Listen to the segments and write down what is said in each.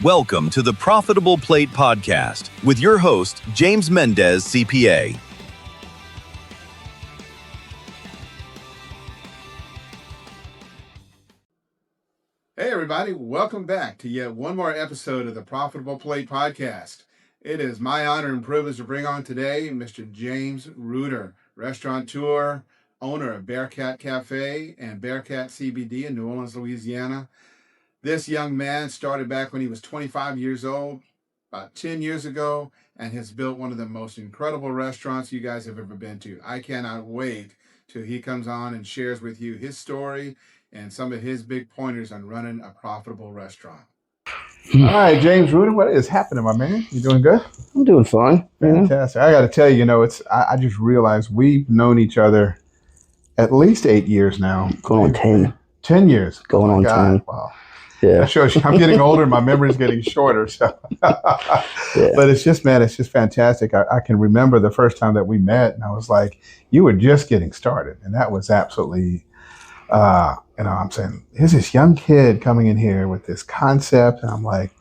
Welcome to the Profitable Plate Podcast with your host, James Mendez, CPA. Hey everybody, welcome back to yet one more episode of the Profitable Plate Podcast. It is my honor and privilege to bring on today Mr. James Reuter, restaurateur, owner of Bearcat Cafe and Bearcat CBD in New Orleans, Louisiana. This young man started back when he was 25 years old, about 10 years ago, and has built one of the most incredible restaurants you guys have ever been to. I cannot wait till he comes on and shares with you his story and some of his big pointers on running a profitable restaurant. All right, James Reuter, what is happening, my man? You doing good? I'm doing fine. Fantastic. I got to tell you, I just realized we've known each other at least 8 years now. Going on 10. 10 years. Going on 10. Wow. Yeah. That shows you I'm getting older. My memory's getting shorter. So, Yeah. But it's just fantastic. I can remember the first time that we met, and I was like, you were just getting started, and that was absolutely. I'm saying, here's this young kid coming in here with this concept, and I'm like,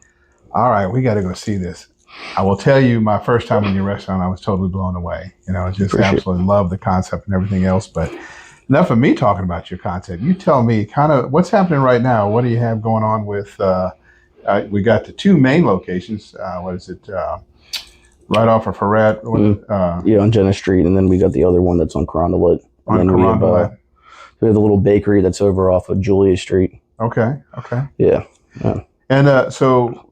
all right, we got to go see this. I will tell you, my first time in your restaurant, I was totally blown away. I just absolutely love the concept and everything else. But enough of me talking about your concept. You tell me kind of what's happening right now. What do you have going on with, we got the two main locations. What is it? Right off of Ferret. On Jenna Street. And then we got the other one that's on Carondelet. On Carondelet. We have the little bakery that's over off of Julia Street. Okay. Yeah. And so,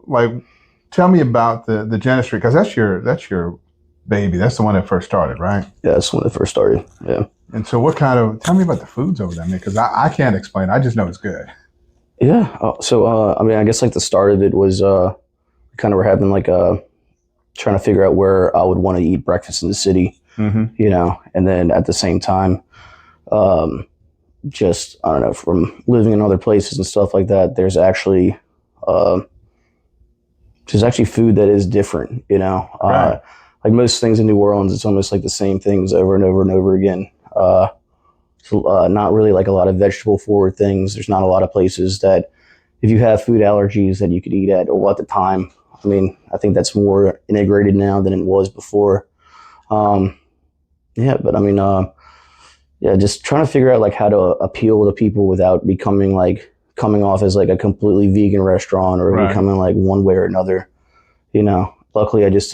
tell me about the Jenna Street, because that's your baby. That's the one that first started, right? Yeah, that's the one that first started. Yeah. And so, tell me about the foods over there, man, because I can't explain. I just know it's good. Yeah. I guess the start of it was kind of we're having trying to figure out where I would want to eat breakfast in the city, and then at the same time, just, I don't know, from living in other places and stuff like that, there's actually food that is different, Right. Like most things in New Orleans, it's almost like the same things over and over and over again. Not really like a lot of vegetable forward things. There's not a lot of places that if you have food allergies that you could eat at, or at the time. I think that's more integrated now than it was before. Just trying to figure out how to appeal to people without becoming coming off as a completely vegan restaurant, or becoming one way or another. Luckily I just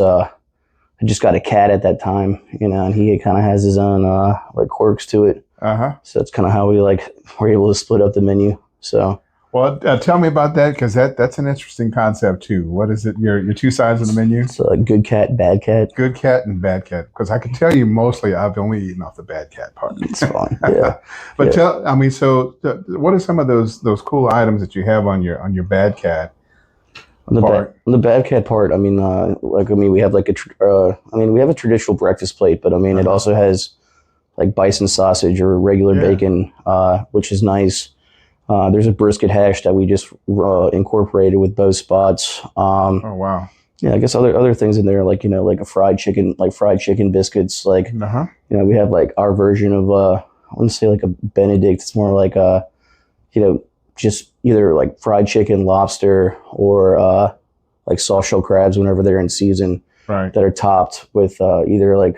got a cat at that time, and he kind of has his own quirks to it. So that's kind of how we were able to split up the menu. So. Well, tell me about that, because that's an interesting concept too. What is it? Your two sides of the menu? It's good cat, bad cat. Good cat and bad cat. Because I can tell you, mostly I've only eaten off the bad cat part. It's fine. Yeah. But what are some of those cool items that you have on your bad cat? On the bad cat part, we have we have a traditional breakfast plate, but it also has bison sausage or regular bacon, which is nice. There's a brisket hash that we just incorporated with both spots. Oh wow! Yeah, I guess other things in there, like a fried chicken biscuits. We have our version of I wouldn't say a Benedict. It's more just either fried chicken, lobster, or soft shell crabs whenever they're in season. Right. That are topped with either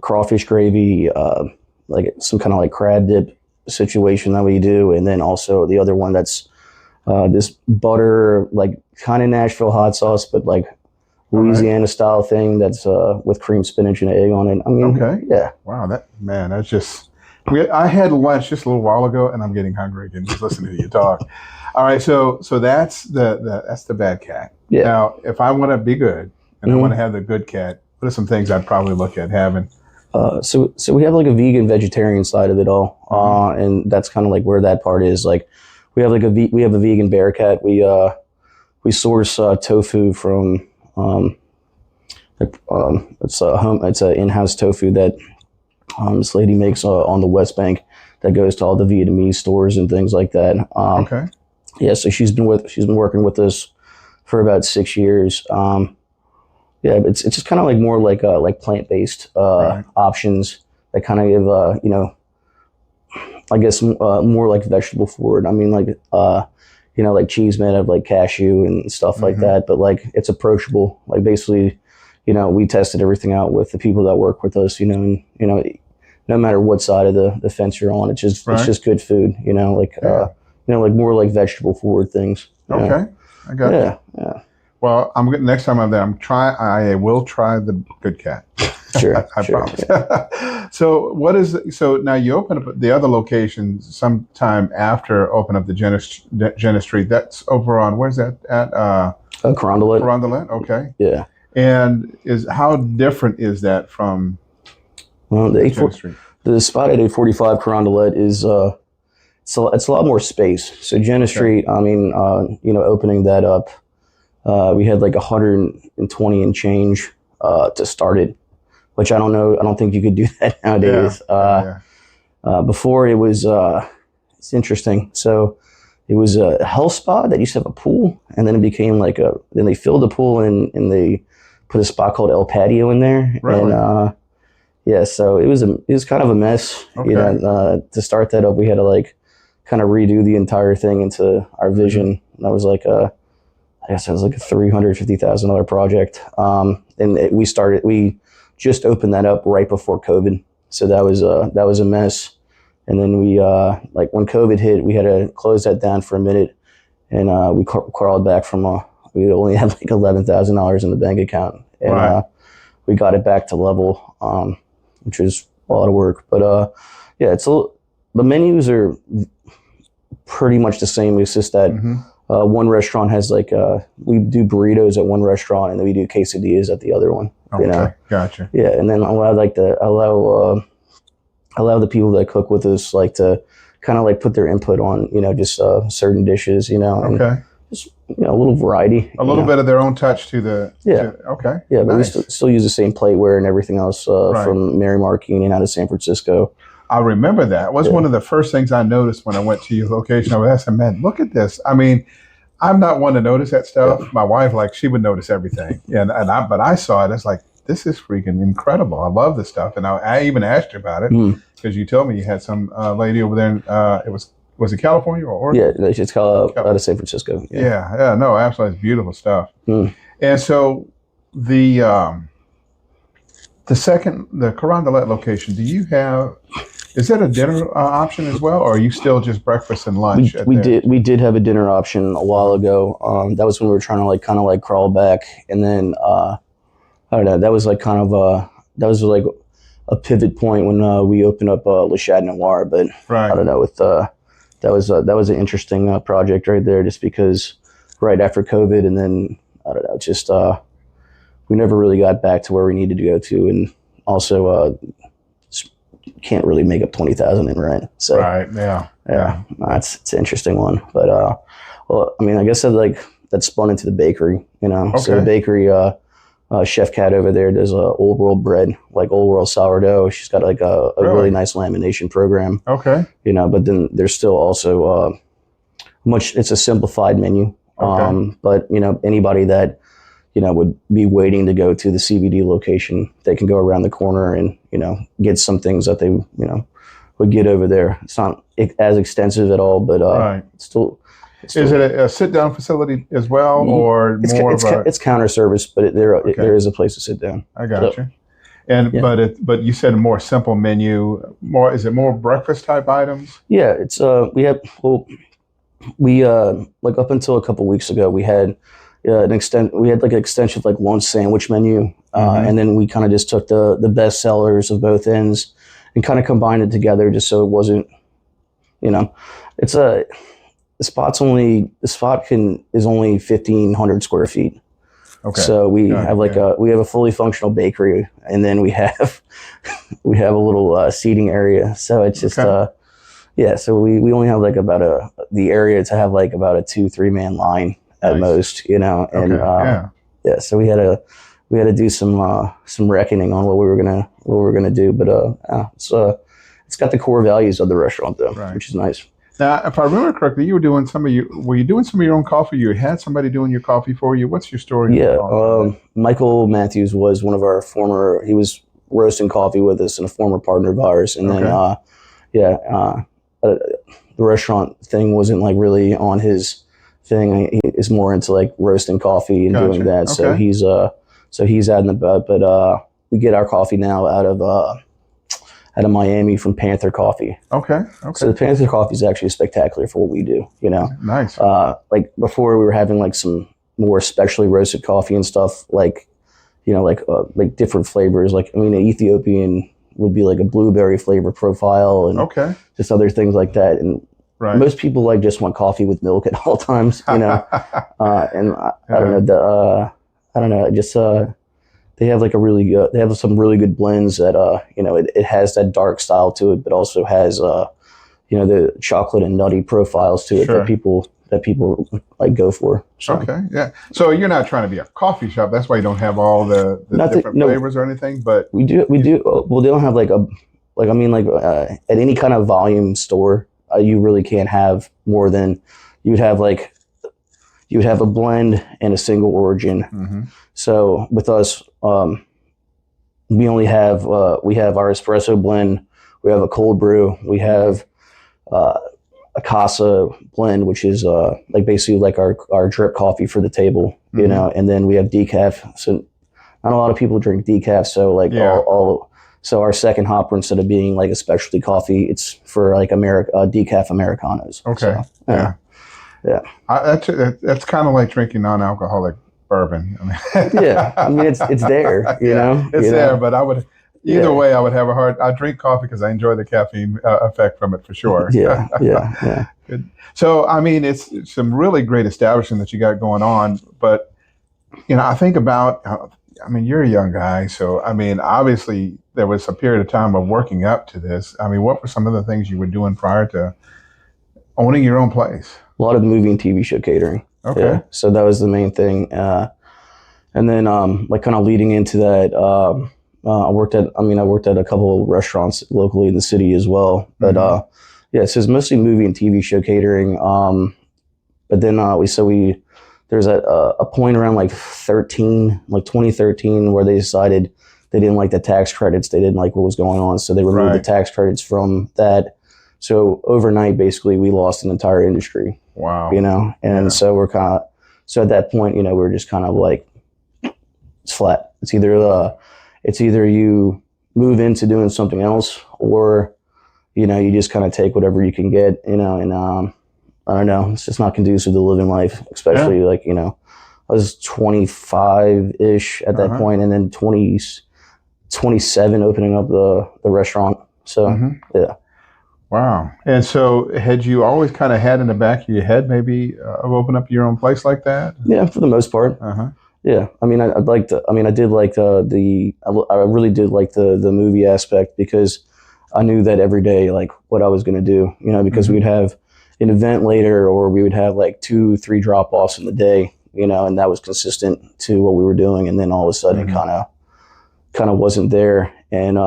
crawfish gravy, some kind of crab dip situation that we do, and then also the other one that's this butter, kind of Nashville hot sauce, but Louisiana style thing that's with cream spinach and egg on it. Okay. Yeah. Wow, that's just. I had lunch just a little while ago, and I'm getting hungry again just listening to you talk. All right, so that's the bad cat. Yeah. Now, if I want to be good and I want to have the good cat, what are some things I'd probably look at having? So we have a vegan vegetarian side of it all, and that's kind of where that part is. We have we have a vegan Bearcat. We source tofu from it's an in-house tofu that this lady makes on the West Bank that goes to all the Vietnamese stores and things like that. Okay. Yeah, so she's been working with us for about 6 years. Yeah, it's just kind of more plant-based options that kind of give I guess more vegetable forward. like cheese made out of like cashew and stuff like that. But like it's approachable. Like basically, we tested everything out with the people that work with us, and no matter what side of the fence you're on, it's just good food, like like more like vegetable forward things. Okay, I got that. Yeah. Well, next time I'm there, I will try the Good Cat. Sure, I promise. Yeah. So now you open up the other location sometime after open up the Genistry. That's over on, where's that at? Carondelet. Carondelet, okay. Yeah. And how different is that from the spot at 845 Carondelet is it's a lot more space. So Genistry, opening that up, we had like 120 and change to start it, which I don't know. I don't think you could do that nowadays. Before it was, it's interesting. So it was a health spa that used to have a pool, and then it became then they filled the pool and they put a spot called El Patio in there. Really? And so it was kind of a mess. Okay. To start that up, we had to kind of redo the entire thing into our vision. And that was I guess it was like a $350,000 project. And we just opened that up right before COVID. So that was a mess. And then we, when COVID hit, we had to close that down for a minute. And we crawled back from, we only had like $11,000 in the bank account. And we got it back to level, which was a lot of work. But the menus are pretty much the same. It's just that one restaurant has we do burritos at one restaurant, and then we do quesadillas at the other one. Okay, gotcha. Yeah, and then allow the people that cook with us to kind of put their input on just certain dishes, and just a little variety, a little bit of their own touch to the okay. Yeah, but nice. we still use the same plateware and everything else from Mary Marquine out of San Francisco. I remember that. It was one of the first things I noticed when I went to your location. I said, man, look at this. I mean, I'm not one to notice that stuff. Yeah. My wife, she would notice everything. But I saw it. It's like, this is freaking incredible. I love this stuff. And I even asked you about it because you told me you had some lady over there. And, was it California or Oregon? Yeah, it's called out of San Francisco. Yeah. No, absolutely. It's beautiful stuff. And so the Carondelet location, is that a dinner option as well, or are you still just breakfast and lunch? We did have a dinner option a while ago. That was when we were trying to crawl back, and then I don't know. That was a pivot point when we opened up Le Chat Noir. But I don't know. That was an interesting project right there, just because right after COVID, and then I don't know. Just we never really got back to where we needed to go to, and also. Can't really make up $20,000 in rent. So it's an interesting one. But I guess that spun into the bakery. Okay. So the bakery, Chef Cat over there does old world bread, like old world sourdough. She's got a really nice lamination program. Okay. But then there's still also it's a simplified menu. Okay. But anybody that would be waiting to go to the CBD location, they can go around the corner and, get some things that they, would get over there. It's not as extensive at all, but still. Is it a sit-down facility as well, or it's counter service, but there is a place to sit down. I got you. And but you said a more simple menu. Is it more breakfast type items? Yeah, it's we up until a couple weeks ago we had. An extensive lunch sandwich menu, and then we kind of just took the best sellers of both ends and kind of combined it together, just so it wasn't, it's the spot is only 1,500 square feet. Okay. So we have we have a fully functional bakery, and then we have a little seating area. So it's just so we only have the area to have about a 2-3 man line. At most, and so we had to do some reckoning on what we were gonna do, but it's got the core values of the restaurant though, which is nice. Now, if I remember correctly, were you doing some of your own coffee? You had somebody doing your coffee for you. What's your story? Yeah, Michael Matthews was one of our he was roasting coffee with us and a former partner of ours, and then the restaurant thing wasn't really on his thing. He is more into like roasting coffee and doing that. Okay. So he's out in the bud, but we get our coffee now out of Miami from Panther Coffee. Okay. So the Panther Coffee is actually spectacular for what we do. Nice. Like before, we were having like some more specially roasted coffee and stuff, like like different flavors. Like an Ethiopian would be like a blueberry flavor profile, and just other things like that. And most people like just want coffee with milk at all times, and I don't know, just they have like they have some really good blends that it has that dark style to it, but also has the chocolate and nutty profiles to it that people like go for. So. Okay, yeah. So you're not trying to be a coffee shop. That's why you don't have all the different flavors or anything. But we do. Well, they don't have at any kind of volume store, you really can't have more than you would have a blend and a single origin. Mm-hmm. So with us, we only have we have our espresso blend. We have a cold brew. We have a Casa blend, which is like basically like our drip coffee for the table, and then we have decaf. So not a lot of people drink decaf. So like so our second hopper, instead of being like a specialty coffee, it's for like decaf Americanos. Okay. So, yeah. That's kind of like drinking non-alcoholic bourbon. It's there, it's there, but I would either way, I would have I drink coffee because I enjoy the caffeine effect from it for sure. Yeah. Good. So, it's some really great establishment that you got going on, but I think about, you're a young guy, so obviously there was a period of time of working up to this. What were some of the things you were doing prior to owning your own place? A lot of movie and TV show catering. Okay. Yeah. So that was the main thing. And then like kind of leading into that, I worked at a couple of restaurants locally in the city as well. But so it's mostly movie and TV show catering. But then there's a point around like 2013, where they decided they didn't like the tax credits. They didn't like what was going on. So they removed the tax credits from that. So overnight, basically, we lost an entire industry. Wow. So we're at that point, we're just kind of like, it's flat. It's either you move into doing something else, or, you just kind of take whatever you can get, and I don't know, it's just not conducive to living life, especially I was 25-ish at that point, and then 27 opening up the restaurant. So, yeah. Wow. And so had you always kind of had in the back of your head maybe of open up your own place like that? Yeah, for the most part. Yeah. I really did like the movie aspect, because I knew that every day, like what I was going to do, because we'd have an event later, or we would have like 2-3 drop-offs in the day, and that was consistent to what we were doing. And then all of a sudden it kind of wasn't there. And,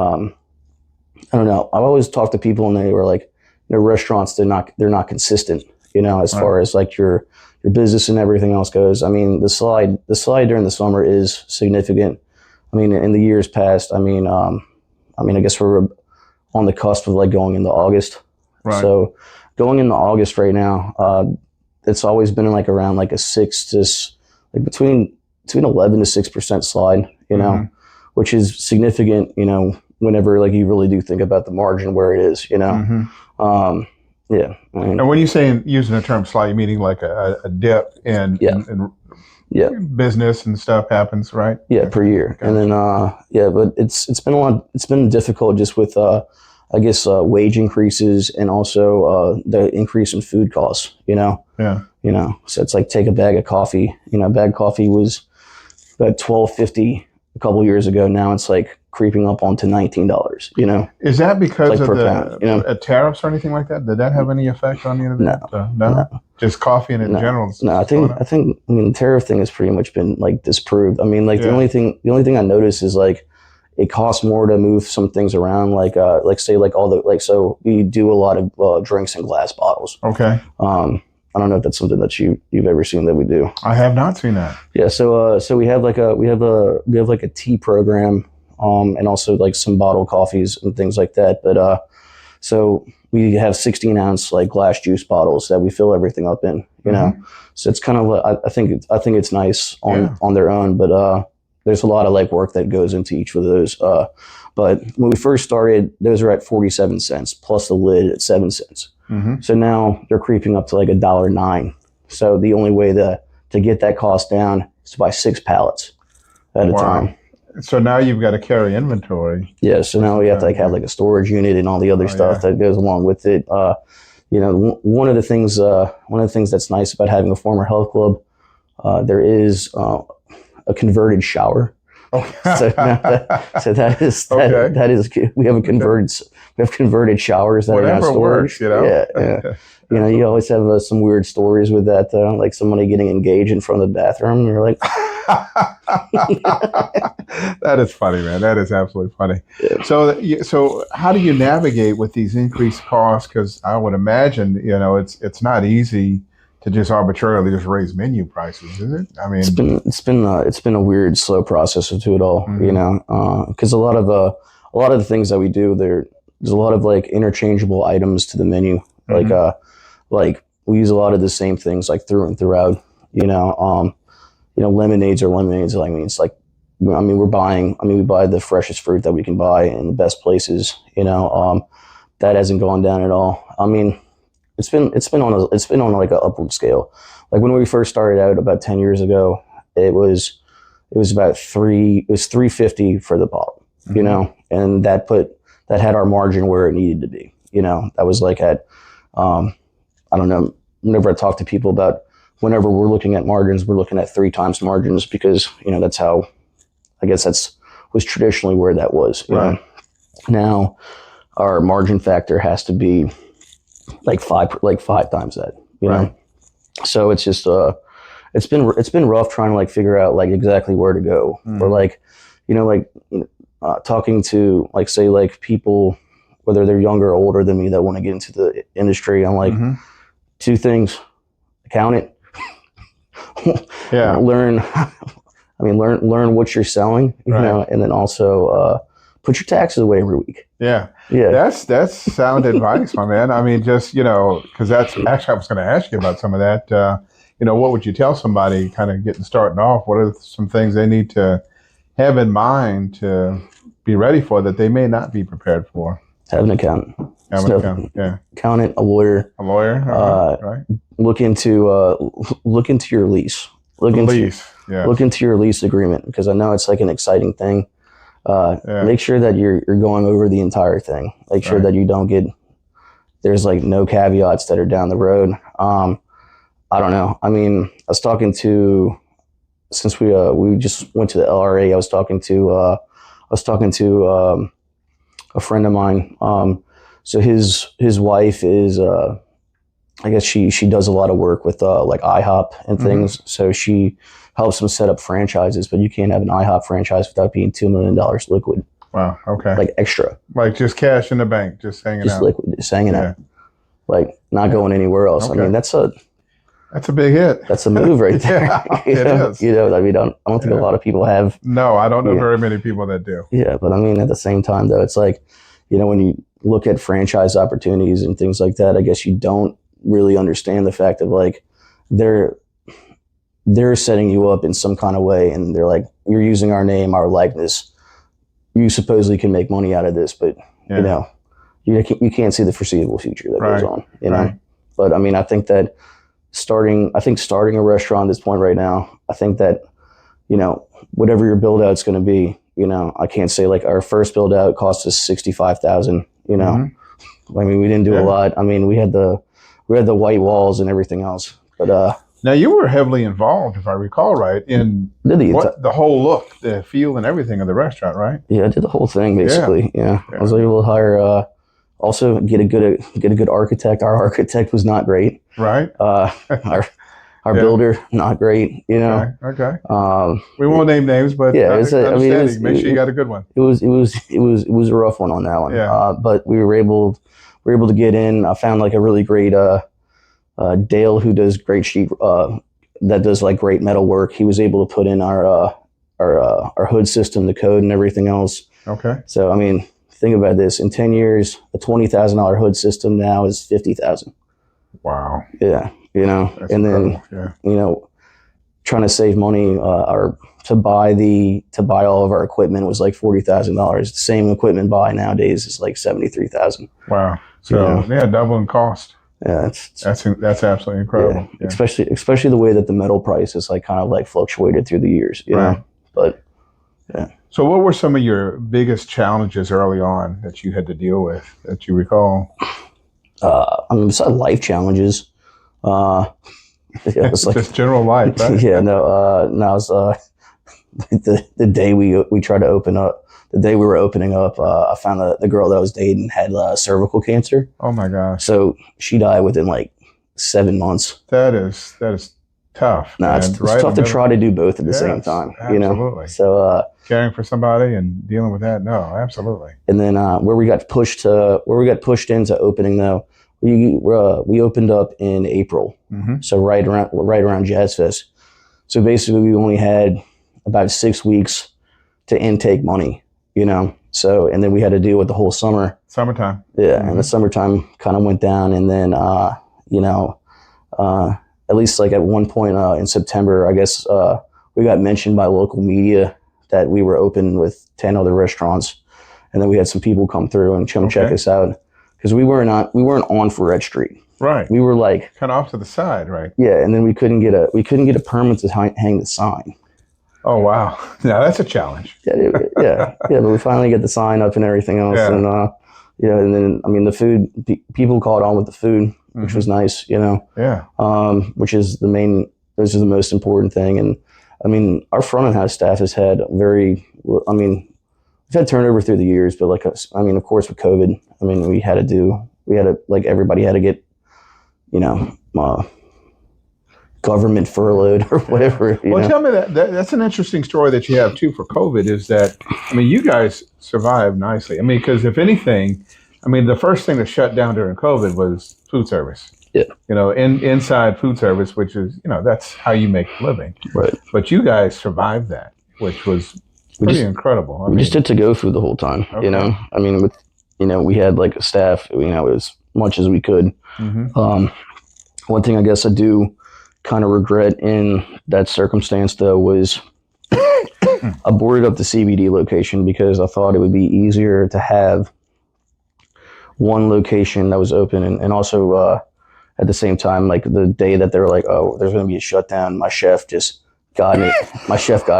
I don't know. I've always talked to people, and they were like, restaurants, they're not consistent, as far as like your business and everything else goes. The slide during the summer is significant. In the years past, I guess we're on the cusp of like going into August. Right. So going into August right now, it's always been like around like between 11 to 6% slide, which is significant, whenever like you really do think about the margin where it is, Yeah. And when you say using the term slide, you meaning like a dip in business and stuff happens, right? Yeah, per year. Okay. And then but it's been difficult just with wage increases, and also the increase in food costs, Yeah. So it's like, take a bag of coffee. A bag of coffee was about $12.50 a couple years ago. Now it's like creeping up onto $19, Is that because of the pound, tariffs or anything like that? Did that have any effect on you? No. Just coffee and in general? No, I think the tariff thing has pretty much been like disproved. The only thing I noticed is like it costs more to move some things around, like say like all the so we do a lot of drinks in glass bottles. Okay. I don't know if that's something that you've ever seen that we do. I have not seen that. Yeah, so we have like a tea program, and also like some bottled coffees and things like that. But so we have 16-ounce like glass juice bottles that we fill everything up in, you know. So it's kind of, I think it's nice on their own, but there's a lot of like work that goes into each of those. But when we first started, those are at 47 cents plus the lid at 7 cents. So now they're creeping up to like $1.09. So the only way to get that cost down is to buy 6 pallets at a time. So now you've got to carry inventory. Yeah. So now we have to like have like a storage unit and all the other stuff that goes along with it. You know, one of the things that's nice about having a former health club, there is a converted shower. Okay. So that is we have converted showers that are in storage. Works, you know? Yeah. You know, you always have some weird stories with that, like somebody getting engaged in front of the bathroom. And you're like, that is funny, man. That is absolutely funny. Yeah. So how do you navigate with these increased costs? Because I would imagine, you know, it's not easy to just arbitrarily just raise menu prices, is it? I mean, it's been a weird, slow process to it all, you know, because a lot of the things that we do, there's a lot of like interchangeable items to the menu, like we use a lot of the same things like through and throughout, you know, lemonades are lemonades. I mean, it's like, we buy the freshest fruit that we can buy in the best places, you know, that hasn't gone down at all. I mean, it's been on like an upward scale. Like when we first started out about 10 years ago, it was about $3.50 for the bottle, you know, and that had our margin where it needed to be, you know. That was like at, I don't know, whenever I talk to people about whenever we're looking at margins, we're looking at 3 times margins because, you know, that's how, I guess was traditionally where that was. You know? Now our margin factor has to be like five times that, you know? So it's just, it's been rough trying to like figure out like exactly where to go, or like, you know, like talking to like, say like people, whether they're younger or older than me that want to get into the industry. I'm like, 2 things: count it, learn what you're selling, you know, and then also put your taxes away every week. Yeah. That's sound advice, my man. I mean, just, you know, because that's actually, I was going to ask you about some of that. You know, what would you tell somebody kind of starting off? What are some things they need to have in mind to be ready for that they may not be prepared for? Have an accountant. Accountant, a lawyer. Right. Look into your lease. Look into your lease agreement, because I know it's like an exciting thing. Make sure that you're going over the entire thing. Make sure that you don't there's like no caveats that are down the road. I don't know. I mean, I was talking to, since we just went to the LRA, I was talking to a friend of mine. So his wife is, I guess she does a lot of work with like IHOP and things. So she helps them set up franchises, but you can't have an IHOP franchise without being $2 million liquid. Wow. Okay. Like extra. Like just cash in the bank, just hanging out. Liquid, just hanging out. Like not going anywhere else. Okay. I mean, that's a big hit. That's a move right there. It is. You know, I mean, I don't think a lot of people have. No, I don't know very many people that do. Yeah, but I mean, at the same time, though, it's like, you know, when you look at franchise opportunities and things like that, I guess you don't really understand the fact of like they're setting you up in some kind of way, and they're like, you're using our name, our likeness. You supposedly can make money out of this, but you know, you can't see the foreseeable future that goes on. You know, but I mean, I think that starting a restaurant at this point right now, I think that, you know, whatever your build out's going to be, you know, I can't say like our first build out cost us $65,000. You know, I mean, we didn't do a lot. I mean, we had the white walls and everything else, but now you were heavily involved, if I recall right, in the whole look, the feel, and everything of the restaurant, right? Yeah, I did the whole thing basically. Yeah. I was able to hire, also get a good architect. Our architect was not great. Right. Our builder, not great. You know. Okay. We won't name names, but make sure you got a good one. It was a rough one on that one. Yeah. But we were able to get in. I found like a really great Dale, who does great sheet, that does like great metal work. He was able to put in our hood system, the code, and everything else. Okay. So I mean, think about this: in 10 years, a $20,000 hood system now is $50,000. Wow. Yeah, you know, That's and incredible. then, you know, trying to save money or to buy all of our equipment was like $40,000. The same equipment buy nowadays is like 73,000. Wow. So double in cost. Yeah, That's absolutely incredible. Yeah. Especially the way that the metal price has like kind of like fluctuated through the years, you know. But yeah. So what were some of your biggest challenges early on that you had to deal with that you recall? I mean, besides life challenges, it was like just general life, right? Yeah, no, it was the day we tried to open up. The day we were opening up, I found the girl that I was dating had cervical cancer. Oh my gosh! So she died within like 7 months. That is tough. No, it's tough to try to do both at the same time. Absolutely. You know? So caring for somebody and dealing with that, no, absolutely. And then where we got pushed into opening though, we opened up in April. Mm-hmm. So right around Jazz Fest. So basically, we only had about 6 weeks to intake money, you know. So and then we had to deal with the whole summertime. Yeah, and the summertime kind of went down, and then you know, at least like at one point in September, I guess we got mentioned by local media that we were open with 10 other restaurants, and then we had some people come through and come check us out because we weren't on for Red Street. Right. We were like kind of off to the side, right? Yeah, and then we couldn't get a permit to hang the sign. Oh wow! Yeah, that's a challenge. Yeah. But we finally get the sign up and everything else, and you know, and then I mean the food. People caught on with the food, which was nice, you know. Yeah. Which is the most important thing, and I mean our front of house staff has had we've had turnover through the years, but like I mean, of course with COVID, I mean everybody had to get, you know, government furloughed or whatever. Well, tell me that's an interesting story that you have too for COVID is that, I mean, you guys survived nicely. I mean, because if anything, I mean, the first thing to shut down during COVID was food service. Yeah. You know, inside food service, which is, you know, that's how you make a living. Right. But you guys survived that, which was pretty incredible. We just did to-go food the whole time, you know? I mean, we had like a staff, you know, as much as we could. Mm-hmm. One thing I guess I do kind of regret in that circumstance though was I boarded up the CBD location because I thought it would be easier to have one location that was open and also at the same time, like the day that they were like, oh, there's going to be a shutdown, my chef got in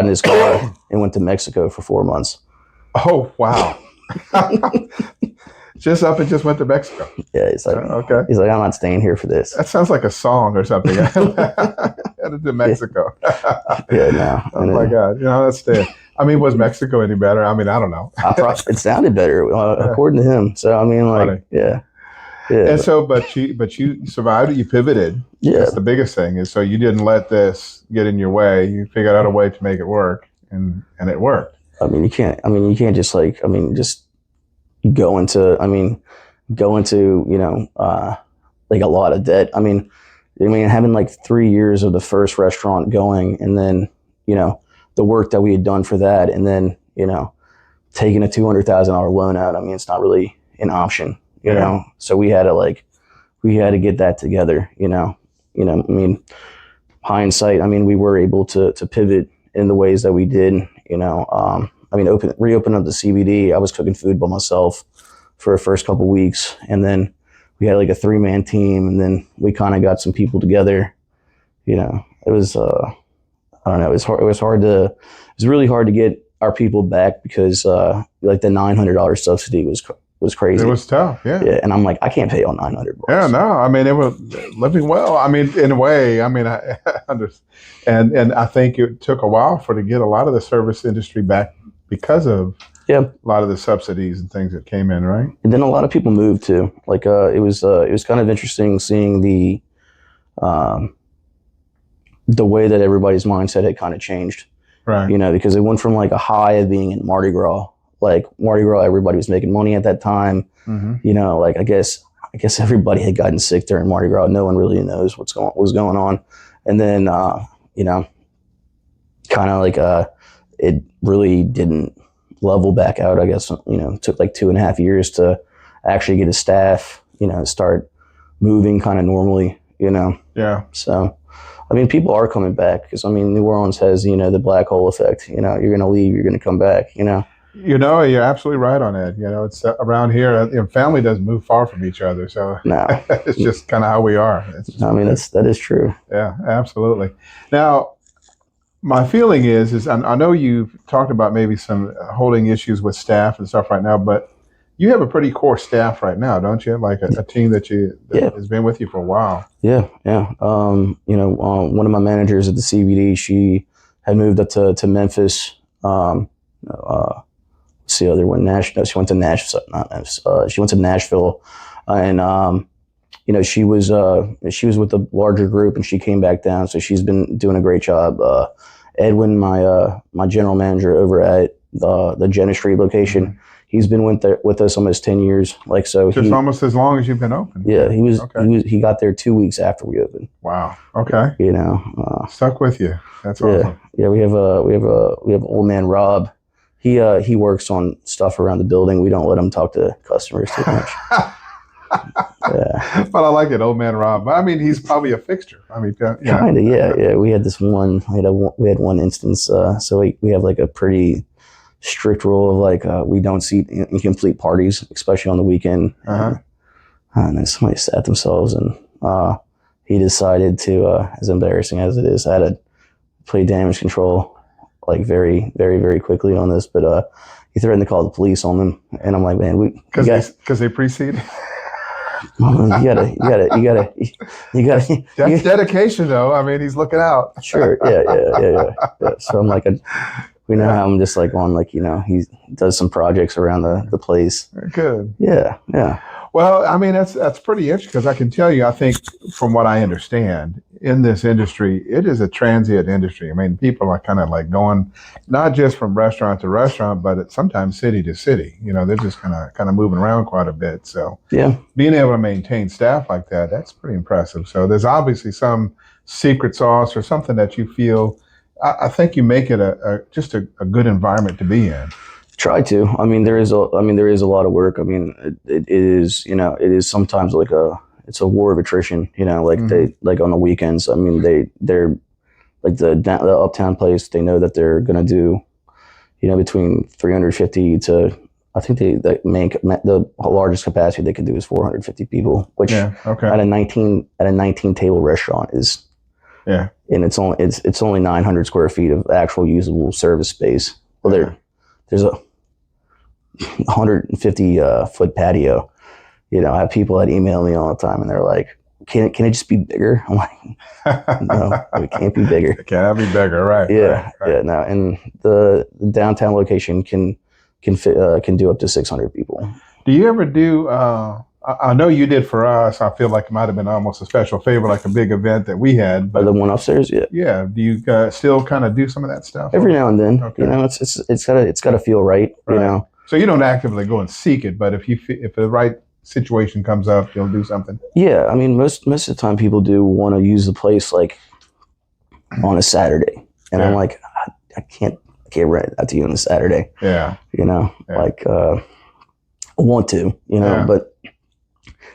his car and went to Mexico for 4 months. Oh, wow. Just went to Mexico. Yeah, he's like, He's like, I'm not staying here for this. That sounds like a song or something. Headed to Mexico. Yeah, no. Oh my God, you know that's the. I mean, was Mexico any better? I mean, I don't know. It sounded better according to him. So I mean, like, yeah. And so, but you survived it. You pivoted. Yeah, that's the biggest thing. Is so you didn't let this get in your way. You figured out a way to make it work, and it worked. I mean, you can't just like, go into, you know, like a lot of debt. I mean, having like 3 years of the first restaurant going and then, you know, the work that we had done for that and then, you know, taking a $200,000 loan out. I mean, it's not really an option, you know? So we had to get that together, you know, I mean, hindsight, I mean, we were able to pivot in the ways that we did, you know, reopen up the CBD. I was cooking food by myself for the first couple weeks, and then we had like a 3-man team, and then we kind of got some people together. You know, it was I don't know. It was really hard to get our people back because like the $900 subsidy was crazy. It was tough, yeah. And I'm like, I can't pay all $900. Yeah, no. I mean, it was living well. I mean, in a way. I mean, I understand, and I think it took a while to get a lot of the service industry back because of a lot of the subsidies and things that came in, right? And then a lot of people moved too. Like it was kind of interesting seeing the way that everybody's mindset had kind of changed. Right. You know, because it went from like a high of being in Mardi Gras. Like Mardi Gras, everybody was making money at that time. Mm-hmm. You know, like I guess everybody had gotten sick during Mardi Gras. No one really knows what was going on. And then you know, kind of like it really didn't level back out. I guess, you know, it took like 2.5 years to actually get a staff, you know, start moving kind of normally, you know? Yeah. So, I mean, people are coming back because, I mean, New Orleans has, you know, the black hole effect. You know, you're going to leave, you're going to come back, you know? You know, you're absolutely right on that. You know, it's around here, family doesn't move far from each other. So No. it's just kind of how we are. I mean, that is true. Yeah, absolutely. Now, my feeling is I know you've talked about maybe some holding issues with staff and stuff right now, but you have a pretty core staff right now, don't you? Like a team that has been with you for a while. Yeah, yeah. You know, one of my managers at the CBD, she had moved up to Memphis. What's the other one? Nashville. She went to Nashville. Not Nashville. She went to Nashville, and you know, she was with a larger group, and she came back down. So she's been doing a great job. Edwin, my general manager over at the Jenna Street location, Mm-hmm. he's been with us almost 10 years. Like, so just almost as long as you've been open. Yeah, he got there 2 weeks after we opened. Wow. Okay. You know, stuck with you. That's awesome. Yeah, we have old man Rob. He works on stuff around the building. We don't let him talk to customers too much. Yeah. But I like it, old man Rob. I mean, he's probably a fixture. I mean, kind of, yeah. We had one instance. So we have like a pretty strict rule of like we don't seat incomplete parties, especially on the weekend. Uh-huh. And then somebody sat themselves, and he decided to, as embarrassing as it is, I had to play damage control like very, very, very quickly on this. But he threatened to call the police on them, and I'm like, man, because they precede. You gotta. That's dedication, though. I mean, he's looking out. Sure. Yeah. So I'm like, we know how I'm just like on, like, you know, he does some projects around the place. Good. Yeah. Well, I mean, that's pretty interesting because I can tell you, I think from what I understand in this industry, it is a transient industry. I mean, people are kind of like going not just from restaurant to restaurant, but sometimes city to city. You know, they're just kind of moving around quite a bit. So yeah, being able to maintain staff like that, that's pretty impressive. So there's obviously some secret sauce or something that you feel. I think you make it just a good environment to be in. Try to. I mean, there is a lot of work. I mean, it is, you know, it is sometimes like it's a war of attrition, you know, like they, like on the weekends. I mean, they're like the uptown place, they know that they're going to do, you know, between 350 to, I think the largest capacity they could do is 450 people, which at a 19 table restaurant is, and it's only 900 square feet of actual usable service space. Well, there's a 150 foot patio. You know, I have people that email me all the time, and they're like, "Can it just be bigger?" I'm like, "No, it can't be bigger. It cannot be bigger, right?" Yeah, right. Yeah. No, and the downtown location can do up to 600 people. Do you ever do? I know you did for us. I feel like it might have been almost a special favor, like a big event that we had. But the one upstairs, yeah. Yeah. Do you still kind of do some of that stuff? Every now and then. Okay. You know, it's gotta feel right. You know. So you don't actively go and seek it, but if the right situation comes up, you'll do something. Yeah, I mean, most of the time people do want to use the place like on a Saturday, and I'm like, I can't rent it out to you on a Saturday. Yeah. You know, like I want to, you know, but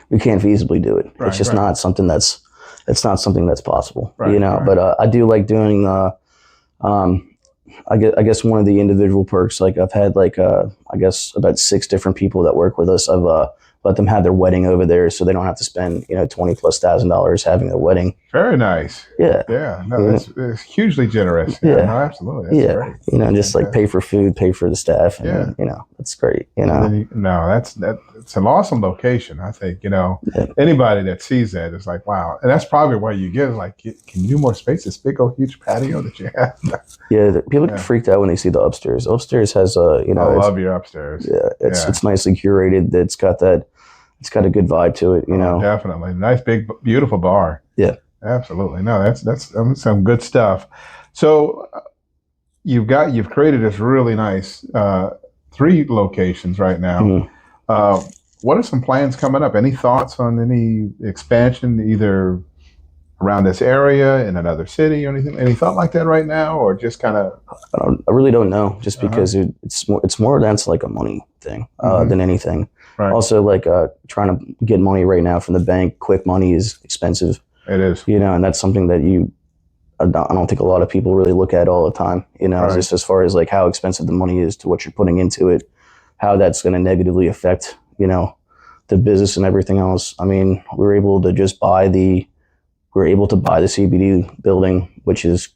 we can't feasibly do it. It's just not something that's possible. You know, but I do like doing I guess one of the individual perks, like I've had like I guess about 6 different people that work with us. I've let them have their wedding over there, so they don't have to spend, you know, $20,000+ having their wedding. Very nice. Yeah. Yeah. No, it's hugely generous. Yeah. No, absolutely. That's great. You know, just like pay for food, pay for the staff, and then, you know, that's great. You know. It's an awesome location. I think, you know, anybody that sees that is like, wow. And that's probably why you get like, can you do more space? This big old huge patio that you have. People get freaked out when they see the upstairs. Upstairs has you know, I love your upstairs. Yeah, it's nicely curated. It's got a good vibe to it, you know. Definitely. Nice, big, beautiful bar. Yeah. Absolutely. No, that's some good stuff. So you've created this really nice 3 locations right now. Mm-hmm. What are some plans coming up? Any thoughts on any expansion, either around this area, in another city, or anything? Any thought like that right now, or just kind of? I really don't know, just because it's more that's like a money thing than anything. Right. Also, like trying to get money right now from the bank, quick money is expensive. It is. And that's something that I don't think a lot of people really look at all the time, Right. just as far as like how expensive the money is to what you're putting into it, how that's going to negatively affect, the business and everything else. I mean, we were able to buy the CBD building, which is,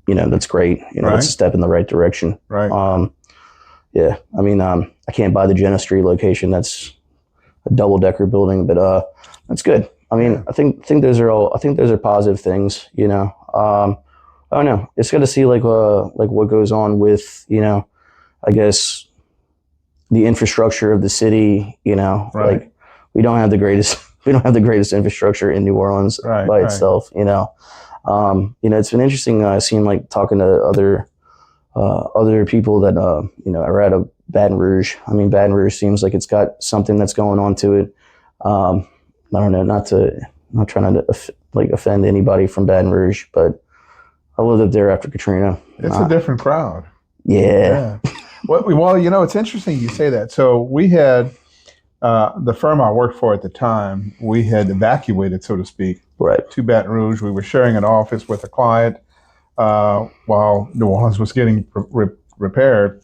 that's great. Right. That's a step in the right direction. Right. Yeah. I mean, I can't buy the Jenna Street location. That's a double-decker building, but that's good. I mean, Yeah. I think those are positive things, I don't know. It's good to see like what goes on with, I guess the infrastructure of the city, Right. like we don't have the greatest infrastructure in New Orleans Right, by right. itself, it's been interesting seeing like talking to other people that are out of Baton Rouge. I mean, Baton Rouge seems like it's got something that's going on to it. I don't know, not trying to offend anybody from Baton Rouge, but I lived up there after Katrina. It's a different crowd. Yeah. Well, it's interesting you say that. So we had the firm I worked for at the time, we had evacuated, so to speak, Right. to Baton Rouge. We were sharing an office with a client while New Orleans was getting repaired.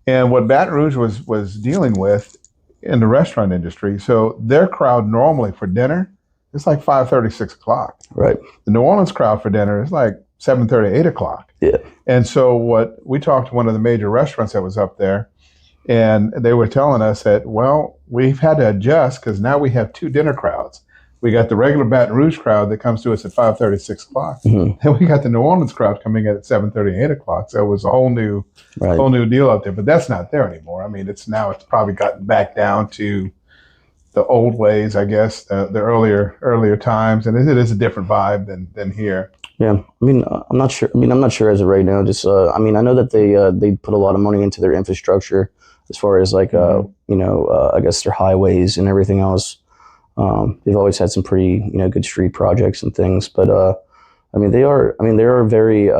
And what Baton Rouge was dealing with in the restaurant industry, so their crowd normally for dinner, it's like 5:30, 6 o'clock. Right. The New Orleans crowd for dinner is like 7:30, 8 o'clock. Yeah. And so what we talked to one of the major restaurants that was up there, and they were telling us that, well, we've had to adjust because now we have two dinner crowds. We got the regular Baton Rouge crowd that comes to us at 5:30, 6 o'clock. Mm-hmm. And we got the New Orleans crowd coming in at 7:30, 8 o'clock. So it was a whole new deal out there. But that's not there anymore. I mean, it's probably gotten back down to the old ways, I guess, the earlier times. And it is a different vibe than here. Yeah, I mean, I'm not sure. I'm not sure as of right now. Just, I know that they put a lot of money into their infrastructure, as far as like, I guess their highways and everything else. They've always had some pretty, good street projects and things. But they are very.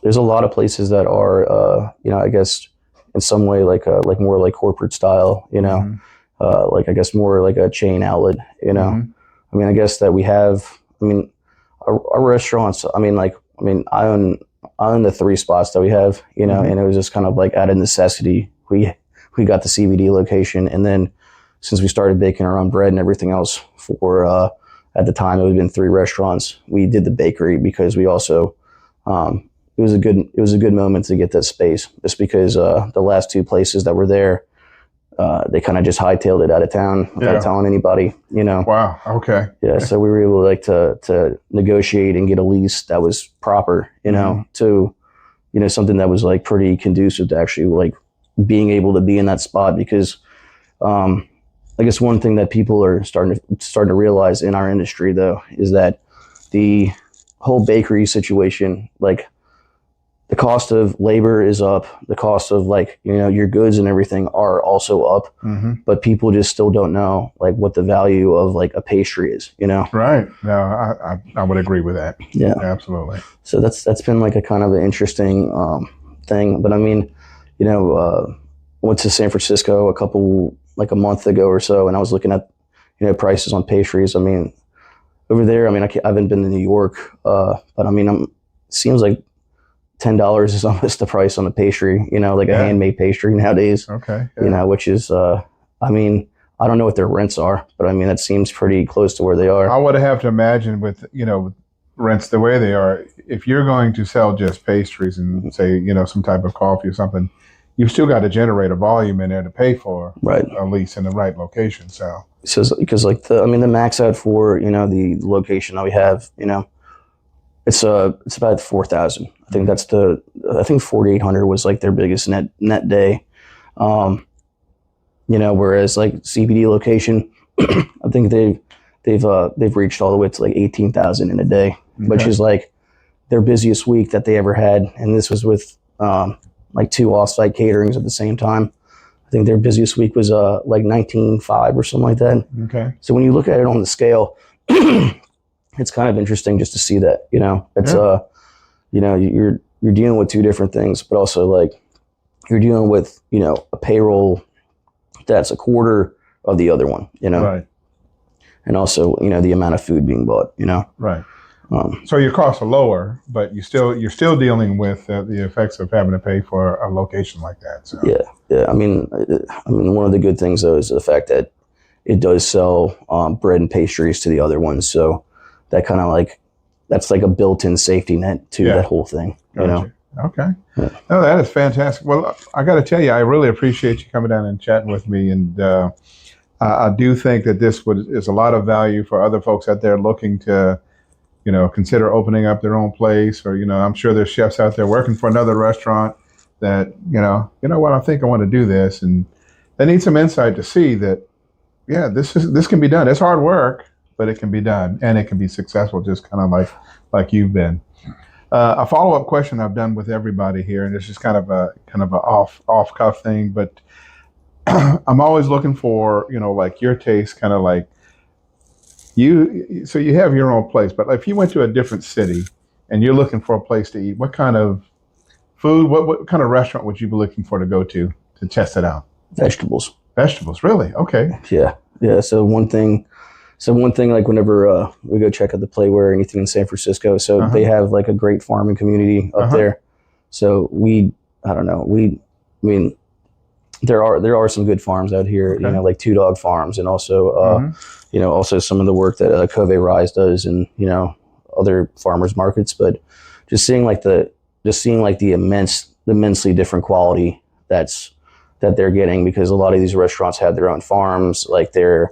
There's a lot of places that are, I guess, in some way like more like corporate style. Like I guess more like a chain outlet. Mm-hmm. I guess that we have. Our restaurants. I own the 3 spots that we have, Mm-hmm. and it was just kind of like out of necessity. We got the CBD location, and then since we started baking our own bread and everything else for at the time it would have been 3 restaurants. We did the bakery because we also it was a good moment to get that space, just because the last 2 places that were there. They kind of just hightailed it out of town without telling anybody, Wow. Okay. Yeah, so we were able to negotiate and get a lease that was proper, Mm-hmm. to, something that was like pretty conducive to actually like being able to be in that spot. Because I guess one thing that people are starting to realize in our industry though is that the whole bakery situation, like, the cost of labor is up. The cost of your goods and everything are also up, Mm-hmm. but people just still don't know like what the value of like a pastry is, Right. No, I would agree with that. Yeah, Absolutely. So that's been like a kind of an interesting thing. But went to San Francisco a month ago or so, and I was looking at prices on pastries. Over there, I haven't been to New York, but seems like $10 is almost the price on a pastry, like a handmade pastry nowadays. Okay. Yeah. Which is, I don't know what their rents are, but that seems pretty close to where they are. I would have to imagine with rents the way they are, if you're going to sell just pastries and say, some type of coffee or something, you've still got to generate a volume in there to pay for a lease in the right location. So because like the max out for, the location that we have, it's about 4,000. I think I think 4,800 was like their biggest net day. Whereas like CBD location, I think they've reached all the way to like 18,000 in a day, which is like their busiest week that they ever had. And this was with like 2 offsite caterings at the same time. I think their busiest week was like 19.5 or something like that. Okay. So when you look at it on the scale, it's kind of interesting just to see that, it's you're dealing with 2 different things, but also like you're dealing with, a payroll that's a quarter of the other one, Right. and also, the amount of food being bought, Right. So your costs are lower, but you're still dealing with the effects of having to pay for a location like that. So. Yeah. I mean, one of the good things though is the fact that it does sell bread and pastries to the other ones, so that kind of that's like a built-in safety net to that whole thing. Gotcha. Okay. Yeah. No, that is fantastic. Well, I got to tell you, I really appreciate you coming down and chatting with me, and I do think that this is a lot of value for other folks out there looking to, consider opening up their own place, or I'm sure there's chefs out there working for another restaurant that what, I think I want to do this, and they need some insight to see that, this can be done. It's hard work, but it can be done, and it can be successful, just kind of like you've been. A follow-up question I've done with everybody here, and it's just kind of a off cuff thing, but I'm always looking for, like your taste, kind of like so you have your own place, but if you went to a different city and you're looking for a place to eat, what kind of food, what kind of restaurant would you be looking for to go to test it out? Vegetables. Vegetables, really? Okay. Yeah. So one thing, like whenever we go check out the Playwear or anything in San Francisco, so they have like a great farming community up there. So I mean, there are some good farms out here, like Two Dog Farms, and also, also some of the work that Cove Rise does, and other farmers markets. But just seeing the immensely different quality that they're getting, because a lot of these restaurants have their own farms, like they're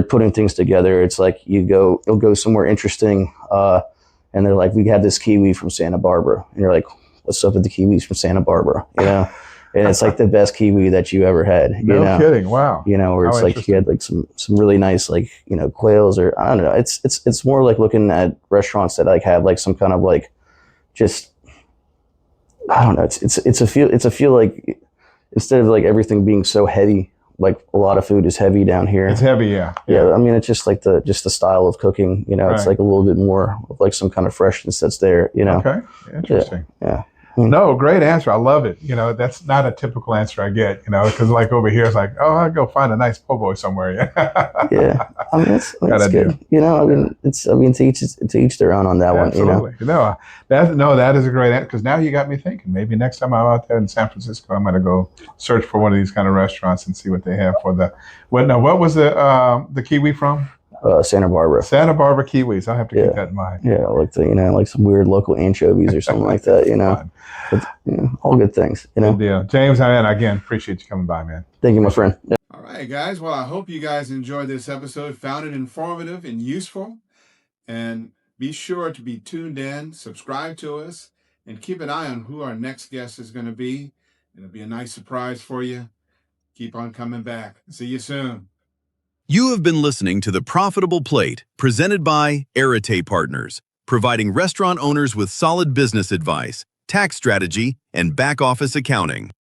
putting things together. It's like you'll go somewhere interesting, and they're like, we had this kiwi from Santa Barbara, and you're like, what's up with the kiwis from Santa Barbara? And it's like the best kiwi that you ever had. No kidding. Wow. Where it's like you had like some really nice quails, or I don't know. It's more like looking at restaurants that have like some kind of like, just, I don't know. It's a feel like, instead of like everything being so heavy, like a lot of food is heavy down here. It's heavy, yeah. I mean, it's just like the style of cooking. It's like a little bit more of like some kind of freshness that's there. Okay, interesting. Yeah. No, great answer. I love it. That's not a typical answer I get. Because like over here, it's like, oh, I'll go find a nice po' boy somewhere. Yeah. I mean, that's good. To each their own on that Absolutely. one. That is a great answer, because now you got me thinking. Maybe next time I'm out there in San Francisco, I'm going to go search for one of these kind of restaurants and see what they have for the. What was the kiwi from? Santa Barbara. Santa Barbara kiwis. I'll have to keep that in mind. Yeah, like like some weird local anchovies or something like that. But, all good things. Good deal, James. Again, appreciate you coming by, man. Thank you, my friend. Yeah. All right, guys. Well, I hope you guys enjoyed this episode, found it informative and useful, and be sure to be tuned in, subscribe to us, and keep an eye on who our next guest is going to be. It'll be a nice surprise for you. Keep on coming back. See you soon. You have been listening to The Profitable Plate, presented by Reuter Partners, providing restaurant owners with solid business advice, tax strategy, and back-office accounting.